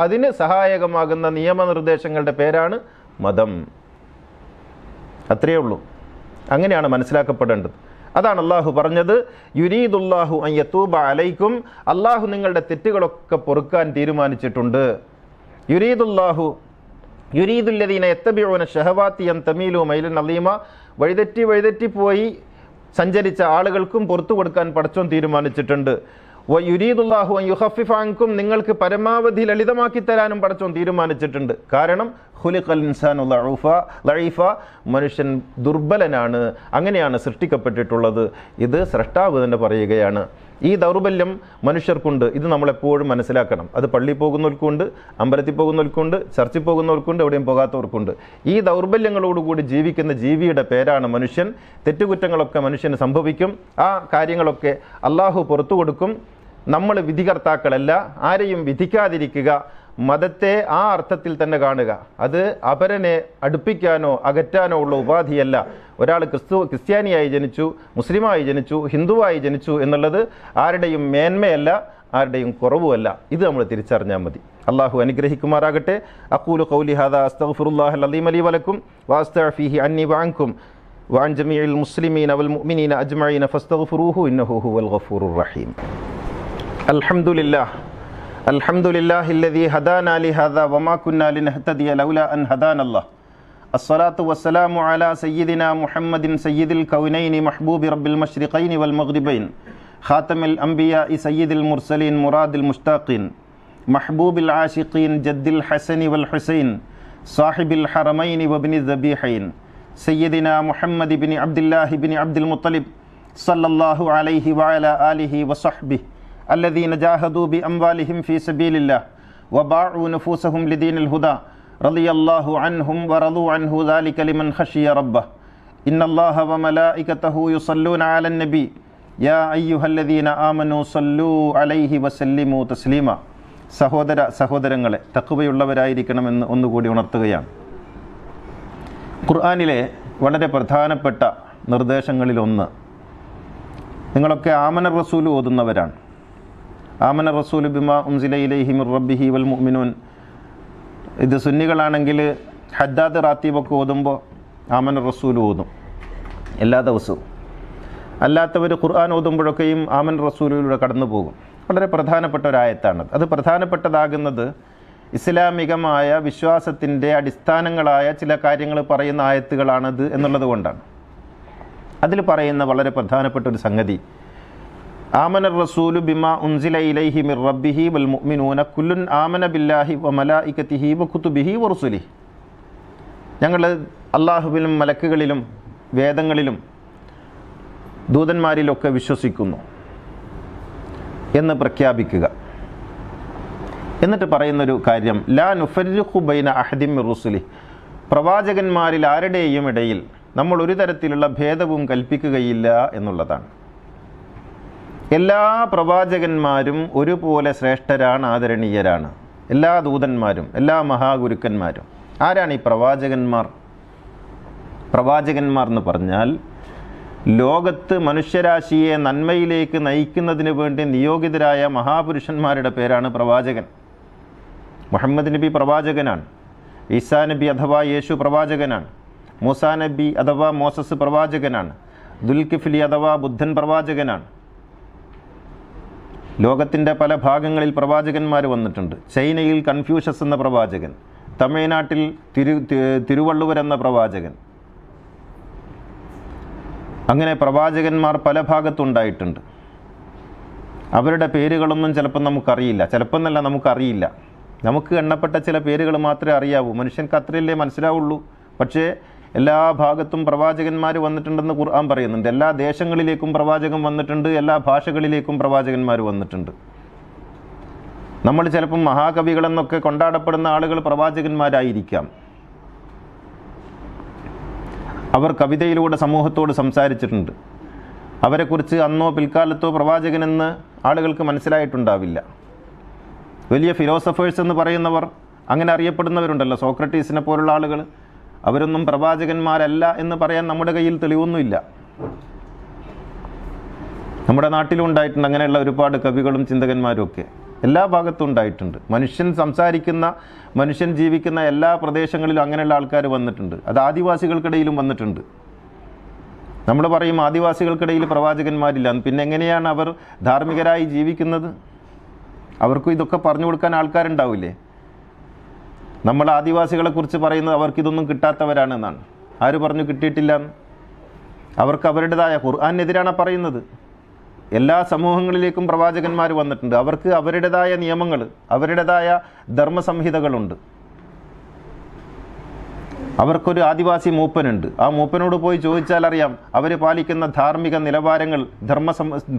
അതിന് സഹായകമാകുന്ന നിയമനിർദ്ദേശങ്ങളുടെ പേരാണ് മതം. അത്രയേ ഉള്ളൂ. അങ്ങനെയാണ് മനസ്സിലാക്കപ്പെടേണ്ടത്. അതാണ് അള്ളാഹു പറഞ്ഞത്, യുരീദുല്ലാഹു അൻ യതൂബ അലൈക്കും, അള്ളാഹു നിങ്ങളുടെ തെറ്റുകളൊക്കെ പൊറുക്കാൻ തീരുമാനിച്ചിട്ടുണ്ട്. യുരീദുല്ലദീന യത്തബിഊന ശഹവാതി അൻ തമീലു മൈലൻ അളീമ, വഴിതെറ്റി സഞ്ചരിച്ച ആളുകൾക്കും പുറത്തു കൊടുക്കാൻ പടച്ചോൻ തീരുമാനിച്ചിട്ടുണ്ട്. യുരീദുല്ലാഹു അൻ യുഖഫിഫ അൻകും, നിങ്ങൾക്ക് പരമാവധി ലളിതമാക്കി തരാനും പടച്ചോൻ തീരുമാനിച്ചിട്ടുണ്ട്. കാരണം ഖുലിഖൽ ഇൻസാനു ലഈഫ, മനുഷ്യൻ ദുർബലനാണ്, അങ്ങനെയാണ് സൃഷ്ടിക്കപ്പെട്ടിട്ടുള്ളത്. ഇത് സ്രഷ്ടാവ് തന്നെ പറയുകയാണ്. ഈ ദൗർബല്യം മനുഷ്യർക്കുണ്ട്. ഇത് നമ്മളെപ്പോഴും മനസ്സിലാക്കണം. അത് പള്ളിയിൽ പോകുന്നവർക്കുണ്ട്, അമ്പലത്തിൽ പോകുന്നവർക്കുണ്ട്, ചർച്ചിൽ പോകുന്നവർക്കുണ്ട്, എവിടെയും പോകാത്തവർക്കുണ്ട്. ഈ ദൗർബല്യങ്ങളോടുകൂടി ജീവിക്കുന്ന ജീവിയുടെ പേരാണ് മനുഷ്യൻ. തെറ്റുകുറ്റങ്ങളൊക്കെ മനുഷ്യന് സംഭവിക്കും. ആ കാര്യങ്ങളൊക്കെ അള്ളാഹു പുറത്തു കൊടുക്കും. നമ്മൾ വിധികർത്താക്കളല്ല, ആരെയും വിധിക്കാതിരിക്കുക, മതത്തെ ആ അർത്ഥത്തിൽ തന്നെ കാണുക. അത് അപരനെ അടുപ്പിക്കാനോ അകറ്റാനോ ഉള്ള ഉപാധിയല്ല. ഒരാൾ ക്രിസ്ത്യാനിയായി ജനിച്ചു, മുസ്ലിമായി ജനിച്ചു, ഹിന്ദുവായി ജനിച്ചു എന്നുള്ളത് ആരുടെയും മേന്മയല്ല, ആരുടെയും കുറവുമല്ല. ഇത് നമ്മൾ തിരിച്ചറിഞ്ഞാൽ മതി. അള്ളാഹു അനുഗ്രഹിക്കുമാറാകട്ടെ. അഖൂലു ഖൗലി ഹാദാ അസ്തഗ്ഫിറുല്ലാഹൽ അലീം ലി വലക്കും വഅസ്തഗ്ഫിഹി അന്നി വഅൻകും വഅൻ ജമീഇൽ മുസ്ലിമീന വൽ മുഅ്മിനീന അജ്മഈന ഫസ്തഗ്ഫിറൂഹു ഇന്നഹു ഹുവൽ ഗഫൂറുർ റഹീം. അൽഹംദുലില്ലാഹില്ലദീ ഹദാനാ ലിഹാദാ വമാ കുന്നാ ലിനഹ്തദിയ ലൗലാ അൻ ഹദാനല്ലാഹ്. അസ്സലാത്തു വസ്സലാമു അലാ സയ്യിദിനാ മുഹമ്മദിൻ സയ്യിദിൽ കൗനൈനി മഹ്ബൂബി റബ്ബിൽ മശ്രിഖൈനി വൽ മഗ്രിബൈൻ ഖാതമിൽ അംബിയാഇ സയ്യിദിൽ മുർസലീൻ മുറാദിൽ മുഷ്താഖീൻ മഹ്ബൂബിൽ ആശിഖീൻ ജദ്ദിൽ ഹസനി വൽ ഹുസൈൻ സാഹിബിൽ ഹറമൈനി വബ്നി ദബീഹൈൻ സയ്യിദിനാ മുഹമ്മദ് ഇബ്നി അബ്ദുല്ലാഹി ഇബ്നി അബ്ദുൽ മുത്തലിബ് സല്ലല്ലാഹു അലൈഹി വഅലാ ആലിഹി വസഹ്ബിഹി الذين جاهدوا بأموالهم في سبيل الله وباعوا نفوسهم لدين الهدى رضي الله عنهم ورضوا عنه ذلك لمن خشي ربه إن الله وملائكته يصلون على النبي يا أيها الذين آمنوا صلوا عليه وسلموا تسليما. സഹോദരങ്ങളെ, തഖ്വയുള്ളവരായിരിക്കണമെന്ന് ഒന്നുകൂടി ഉണർത്തുകയാണ്. ഖുർആനിലെ വളരെ പ്രധാനപ്പെട്ട നിർദ്ദേശങ്ങളിലൊന്ന്, നിങ്ങളൊക്കെ ആമന റസൂൽ ഓതുന്നവരാണ്. ആമന റസൂൽ ബിമാ ഉൻസില ഇലൈഹി മിർ റബ്ബിഹി വൽ മുഅ്മിനൂൻ. ഇത് സുന്നികളാണെങ്കിൽ ഹദ്ദാദ് റാത്തീബൊക്കെ ഓതുമ്പോൾ ആമന റസൂൽ ഓതും എല്ലാ ദിവസവും. അല്ലാത്തവർ ഖുർആൻ ഓതുമ്പോഴൊക്കെയും ആമൻ റസൂലിലൂടെ കടന്നു പോകും. വളരെ പ്രധാനപ്പെട്ട ഒരായത്താണത്. അത് പ്രധാനപ്പെട്ടതാകുന്നത് ഇസ്ലാമികമായ വിശ്വാസത്തിൻ്റെ അടിസ്ഥാനങ്ങളായ ചില കാര്യങ്ങൾ പറയുന്ന ആയത്തുകളാണത് എന്നുള്ളത് കൊണ്ടാണ്. അതിൽ പറയുന്ന വളരെ പ്രധാനപ്പെട്ട ഒരു സംഗതി, ആമന റസൂലു ബിമാ ഉൻസില ഇലൈഹി മിർ റബ്ബിഹി വൽ മുഅ്മിനൂന കുല്ലുൻ ആമന ബില്ലാഹി വ മലായികതിഹി വ കുതുബിഹി വ റുസുലിഹി. ഞങ്ങൾ അള്ളാഹുവിലും മലക്കുകളിലും വേദങ്ങളിലും ദൂതന്മാരിലൊക്കെ വിശ്വസിക്കുന്നു എന്ന് പ്രഖ്യാപിക്കുക. എന്നിട്ട് പറയുന്നൊരു കാര്യം, ലാ നുഫർരിഖു ബൈന അഹദിൻ മിർ റുസുലിഹി, പ്രവാചകന്മാരിൽ ആരുടെയും ഇടയിൽ നമ്മൾ ഒരു തരത്തിലുള്ള ഭേദവും കൽപ്പിക്കുകയില്ല എന്നുള്ളതാണ്. എല്ലാ പ്രവാചകന്മാരും ഒരുപോലെ ശ്രേഷ്ഠരാണ്, ആദരണീയരാണ്. എല്ലാ ദൂതന്മാരും, എല്ലാ മഹാഗുരുക്കന്മാരും. ആരാണ് ഈ പ്രവാചകന്മാർ? പ്രവാചകന്മാർ എന്ന് പറഞ്ഞാൽ ലോകത്ത് മനുഷ്യരാശിയെ നന്മയിലേക്ക് നയിക്കുന്നതിന് വേണ്ടി നിയോഗിതരായ മഹാപുരുഷന്മാരുടെ പേരാണ് പ്രവാചകൻ. മുഹമ്മദ് നബി പ്രവാചകനാണ്. ഈസാ നബി അഥവാ യേശു പ്രവാചകനാണ്. മൂസാ നബി അഥവാ മോസസ് പ്രവാചകനാണ്. ദുൽകിഫ്ലി അഥവാ ബുദ്ധൻ പ്രവാചകനാണ്. ലോകത്തിൻ്റെ പല ഭാഗങ്ങളിൽ പ്രവാചകന്മാർ വന്നിട്ടുണ്ട്. ചൈനയിൽ കൺഫ്യൂഷ്യസ് എന്ന പ്രവാചകൻ, തമിഴ്നാട്ടിൽ തിരുവള്ളുവർ എന്ന പ്രവാചകൻ. അങ്ങനെ പ്രവാചകന്മാർ പല ഭാഗത്തുണ്ടായിട്ടുണ്ട്. അവരുടെ പേരുകളൊന്നും ചിലപ്പം നമുക്കറിയില്ല, ചിലപ്പം എന്നല്ല നമുക്കറിയില്ല. നമുക്ക് എണ്ണപ്പെട്ട ചില പേരുകൾ മാത്രമേ അറിയാവൂ. മനുഷ്യർക്ക് അത്രയല്ലേ മനസ്സിലാവുള്ളൂ. പക്ഷേ എല്ലാ ഭാഗത്തും പ്രവാചകന്മാർ വന്നിട്ടുണ്ടെന്ന് ഖുർആൻ പറയുന്നുണ്ട്. എല്ലാ ദേശങ്ങളിലേക്കും പ്രവാചകൻ വന്നിട്ടുണ്ട്, എല്ലാ ഭാഷകളിലേക്കും പ്രവാചകന്മാർ വന്നിട്ടുണ്ട്. നമ്മൾ ചിലപ്പം മഹാകവികളെന്നൊക്കെ കൊണ്ടാടപ്പെടുന്ന ആളുകൾ പ്രവാചകന്മാരായിരിക്കാം. അവർ കവിതയിലൂടെ സമൂഹത്തോട് സംസാരിച്ചിട്ടുണ്ട്. അവരെക്കുറിച്ച് അന്നോ പിൽക്കാലത്തോ പ്രവാചകനെന്ന് ആളുകൾക്ക് മനസ്സിലായിട്ടുണ്ടാവില്ല. വലിയ ഫിലോസഫേഴ്സ് എന്ന് പറയുന്നവർ, അങ്ങനെ അറിയപ്പെടുന്നവരുണ്ടല്ലോ, സോക്രട്ടീസിനെ പോലുള്ള ആളുകൾ, അവരൊന്നും പ്രവാചകന്മാരല്ല എന്ന് പറയാൻ നമ്മുടെ കയ്യിൽ തെളിവൊന്നുമില്ല. നമ്മുടെ നാട്ടിലും ഉണ്ടായിട്ടുണ്ട് അങ്ങനെയുള്ള ഒരുപാട് കവികളും ചിന്തകന്മാരും ഒക്കെ. എല്ലാ ഭാഗത്തും ഉണ്ടായിട്ടുണ്ട്. മനുഷ്യൻ സംസാരിക്കുന്ന, മനുഷ്യൻ ജീവിക്കുന്ന എല്ലാ പ്രദേശങ്ങളിലും അങ്ങനെയുള്ള ആൾക്കാർ വന്നിട്ടുണ്ട്. അത് ആദിവാസികൾക്കിടയിലും വന്നിട്ടുണ്ട്. നമ്മൾ പറയും ആദിവാസികൾക്കിടയിൽ പ്രവാചകന്മാരില്ല, പിന്നെ എങ്ങനെയാണ് അവർ ധാർമ്മികരായി ജീവിക്കുന്നത്? അവർക്കും ഇതൊക്കെ പറഞ്ഞു കൊടുക്കാൻ ആൾക്കാരുണ്ടാവില്ലേ? നമ്മൾ ആദിവാസികളെക്കുറിച്ച് പറയുന്നത് അവർക്കിതൊന്നും കിട്ടാത്തവരാണെന്നാണ്. ആര് പറഞ്ഞു കിട്ടിയിട്ടില്ല? അവർക്ക് അവരുടേതായ, ഖുർആനെതിരാണ് പറയുന്നത്. എല്ലാ സമൂഹങ്ങളിലേക്കും പ്രവാചകന്മാർ വന്നിട്ടുണ്ട്. അവർക്ക് അവരുടേതായ നിയമങ്ങൾ, അവരുടേതായ ധർമ്മസംഹിതകളുണ്ട്. അവർക്കൊരു ആദിവാസി മൂപ്പനുണ്ട്. ആ മൂപ്പനോട് പോയി ചോദിച്ചാൽ അറിയാം അവർ പാലിക്കുന്ന ധാർമ്മിക നിലവാരങ്ങൾ,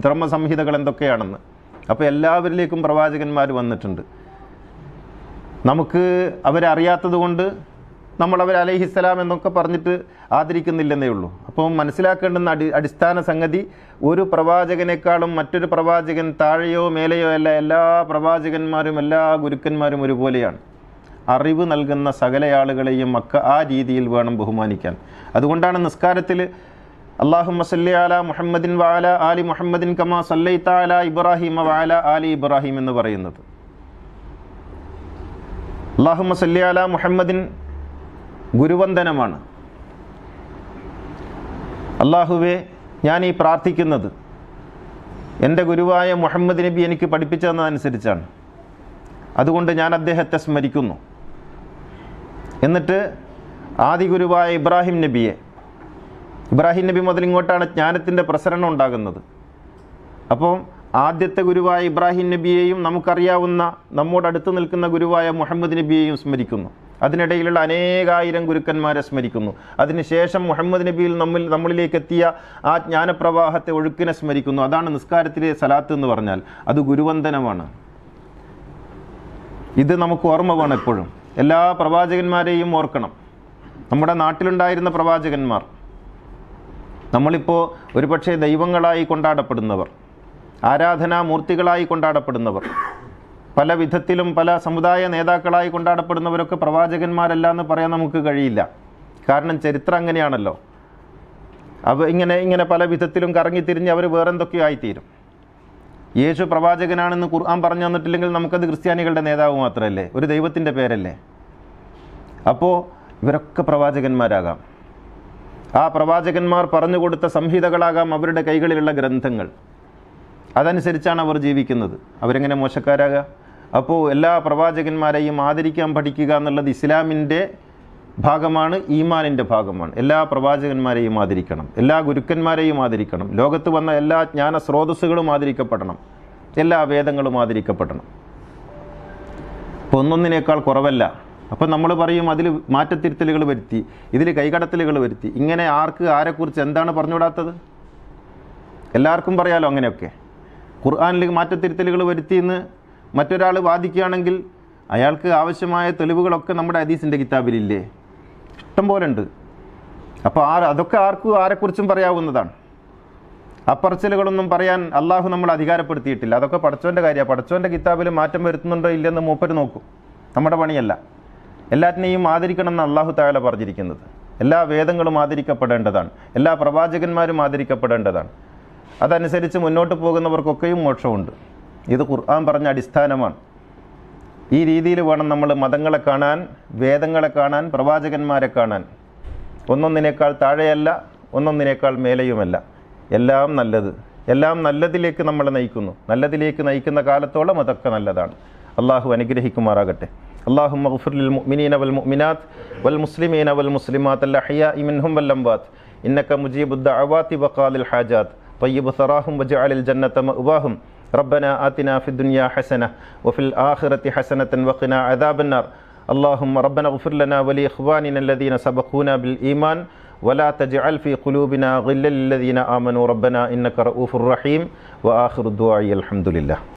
ധർമ്മസംഹിതകൾ എന്തൊക്കെയാണെന്ന്. അപ്പോൾ എല്ലാവരിലേക്കും പ്രവാചകന്മാർ വന്നിട്ടുണ്ട്. നമുക്ക് അവരെ അറിയാത്തത് കൊണ്ട് നമ്മൾ അവർ അലൈഹിസ്സലാം എന്നൊക്കെ പറഞ്ഞിട്ട് ആദരിക്കുന്നില്ലെന്നേ ഉള്ളൂ. അപ്പം മനസ്സിലാക്കേണ്ടുന്ന അടിസ്ഥാന സംഗതി, ഒരു പ്രവാചകനേക്കാളും മറ്റൊരു പ്രവാചകൻ താഴെയോ മേലെയോ അല്ല. എല്ലാ പ്രവാചകന്മാരും എല്ലാ ഗുരുക്കന്മാരും ഒരുപോലെയാണ്. അറിവ് നൽകുന്ന സകല ആളുകളെയും ആ രീതിയിൽ വേണം ബഹുമാനിക്കാൻ. അതുകൊണ്ടാണ് നിസ്കാരത്തിൽ അല്ലാഹുമ്മ സല്ലി അലാ മുഹമ്മദിൻ വഅലാ ആലി മുഹമ്മദിൻ കമാ സല്ലൈത അലാ ഇബ്രാഹിം വഅലാ ആലി ഇബ്രാഹിം എന്ന് പറയുന്നത്. അല്ലാഹുമ്മ സല്ലി അലാ മുഹമ്മദിൻ ഗുരുവന്ദനമാണ്. അല്ലാഹുവേ, ഞാൻ ഈ പ്രാർത്ഥിക്കുന്നത് എൻ്റെ ഗുരുവായ മുഹമ്മദ് നബി എനിക്ക് പഠിപ്പിച്ചതെന്നതനുസരിച്ചാണ്. അതുകൊണ്ട് ഞാൻ അദ്ദേഹത്തെ സ്മരിക്കുന്നു. എന്നിട്ട് ആദി ഗുരുവായ ഇബ്രാഹിം നബിയെ, ഇബ്രാഹിം നബി മുതൽ ഇങ്ങോട്ടാണ് ജ്ഞാനത്തിൻ്റെ പ്രസരണം ഉണ്ടാകുന്നത്. അപ്പോൾ ആദ്യത്തെ ഗുരുവായ ഇബ്രാഹിം നബിയെയും നമുക്കറിയാവുന്ന നമ്മോടടുത്ത് നിൽക്കുന്ന ഗുരുവായ മുഹമ്മദ് നബിയെയും സ്മരിക്കുന്നു. അതിനിടയിലുള്ള അനേകായിരം ഗുരുക്കന്മാരെ സ്മരിക്കുന്നു. അതിനുശേഷം മുഹമ്മദ് നബിയിൽ നമ്മളിലേക്ക് എത്തിയ ആ ജ്ഞാനപ്രവാഹത്തെ, ഒഴുക്കിനെ സ്മരിക്കുന്നു. അതാണ് നിസ്കാരത്തിലെ സലാത്ത് എന്ന് പറഞ്ഞാൽ. അത് ഗുരുവന്ദനമാണ്. ഇത് നമുക്ക് ഓർമ്മ വേണം എപ്പോഴും. എല്ലാ പ്രവാചകന്മാരെയും ഓർക്കണം. നമ്മുടെ നാട്ടിലുണ്ടായിരുന്ന പ്രവാചകന്മാർ, നമ്മളിപ്പോൾ ഒരുപക്ഷെ ദൈവങ്ങളായി കൊണ്ടാടപ്പെടുന്നവർ, ആരാധനാമൂർത്തികളായി കൊണ്ടാടപ്പെടുന്നവർ, പല വിധത്തിലും പല സമുദായ നേതാക്കളായി കൊണ്ടാടപ്പെടുന്നവരൊക്കെ പ്രവാചകന്മാരല്ല എന്ന് പറയാൻ നമുക്ക് കഴിയില്ല. കാരണം ചരിത്രം അങ്ങനെയാണല്ലോ. ഇങ്ങനെ പല വിധത്തിലും കറങ്ങിത്തിരിഞ്ഞ് അവർ വേറെന്തൊക്കെയോ ആയിത്തീരും. യേശു പ്രവാചകനാണെന്ന് ഖുർആൻ പറഞ്ഞു തന്നിട്ടില്ലെങ്കിൽ നമുക്കത് ക്രിസ്ത്യാനികളുടെ നേതാവ് മാത്രമല്ലേ, ഒരു ദൈവത്തിൻ്റെ പേരല്ലേ. അപ്പോൾ ഇവരൊക്കെ പ്രവാചകന്മാരാകാം. ആ പ്രവാചകന്മാർ പറഞ്ഞു കൊടുത്ത സംഹിതകളാകാം അവരുടെ കൈകളിലുള്ള ഗ്രന്ഥങ്ങൾ. അതനുസരിച്ചാണ് അവർ ജീവിക്കുന്നത്. അവരെങ്ങനെ മോശക്കാരാകുക? അപ്പോൾ എല്ലാ പ്രവാചകന്മാരെയും ആദരിക്കാൻ പഠിക്കുക എന്നുള്ളത് ഇസ്ലാമിൻ്റെ ഭാഗമാണ്, ഈമാനിൻ്റെ ഭാഗമാണ്. എല്ലാ പ്രവാചകന്മാരെയും ആദരിക്കണം, എല്ലാ ഗുരുക്കന്മാരെയും ആദരിക്കണം. ലോകത്ത് വന്ന എല്ലാ ജ്ഞാന സ്രോതസ്സുകളും ആദരിക്കപ്പെടണം, എല്ലാ വേദങ്ങളും ആദരിക്കപ്പെടണം. അപ്പോൾ ഒന്നൊന്നിനേക്കാൾ കുറവല്ല. അപ്പം നമ്മൾ പറയും അതിൽ മാറ്റത്തിരുത്തലുകൾ വരുത്തി, ഇതിൽ കൈകടത്തലുകൾ വരുത്തി. ഇങ്ങനെ ആരെക്കുറിച്ച് എന്താണ് പറഞ്ഞുവിടാത്തത്? എല്ലാവർക്കും പറയാലോ അങ്ങനെയൊക്കെ. ഖുർആനിൽ മാറ്റത്തിരുത്തലുകൾ വരുത്തിയെന്ന് മറ്റൊരാൾ വാദിക്കുകയാണെങ്കിൽ അയാൾക്ക് ആവശ്യമായ തെളിവുകളൊക്കെ നമ്മുടെ ഹദീസിൻ്റെ കിതാബിലില്ലേ? ഇഷ്ടം പോലെ ഉണ്ട്. അപ്പോൾ അതൊക്കെ ആരെക്കുറിച്ചും പറയാവുന്നതാണ്. അപ്പറച്ചിലുകളൊന്നും പറയാൻ അള്ളാഹു നമ്മൾ അധികാരപ്പെടുത്തിയിട്ടില്ല. അതൊക്കെ പടച്ചവൻ്റെ കാര്യമാണ്. പടച്ചവൻ്റെ കിതാബിൽ മാറ്റം വരുത്തുന്നുണ്ടോ ഇല്ലെന്ന് മൂപ്പര് നോക്കും. നമ്മുടെ പണിയല്ല. എല്ലാറ്റിനെയും ആദരിക്കണമെന്ന് അള്ളാഹു തആല പറഞ്ഞിരിക്കുന്നത്. എല്ലാ വേദങ്ങളും ആദരിക്കപ്പെടേണ്ടതാണ്, എല്ലാ പ്രവാചകന്മാരും ആദരിക്കപ്പെടേണ്ടതാണ്. അതനുസരിച്ച് മുന്നോട്ട് പോകുന്നവർക്കൊക്കെയും മോക്ഷമുണ്ട്. ഇത് ഖുർആൻ പറഞ്ഞ അടിസ്ഥാനമാണ്. ഈ രീതിയിൽ വേണം നമ്മൾ മതങ്ങളെ കാണാൻ, വേദങ്ങളെ കാണാൻ, പ്രവാചകന്മാരെ കാണാൻ. ഒന്നൊന്നിനേക്കാൾ താഴെയല്ല, ഒന്നൊന്നിനേക്കാൾ മേലെയുമല്ല. എല്ലാം നല്ലത്, എല്ലാം നല്ലതിലേക്ക് നമ്മളെ നയിക്കുന്നു. നല്ലതിലേക്ക് നയിക്കുന്ന കാലത്തോളം അതൊക്കെ നല്ലതാണ്. അള്ളാഹു അനുഗ്രഹിക്കുമാറാകട്ടെ. اللهم اغفر للمؤمنين والمؤمنات والمسلمين والمسلمات الأحياء منهم والأموات إنك مجيب الدعوات وقاضي الحاجات طيب ثراهم وجعل الجنة مأواهم ربنا آتنا في الدنيا حسنة وفي الآخرة حسنة وقنا عذاب النار. اللهم ربنا اغفر لنا ولإخواننا الذين سبقونا بالإيمان ولا تجعل في قلوبنا غلا للذين آمنوا ربنا إنك رؤوف رحيم. وآخر الدعاء الحمد لله.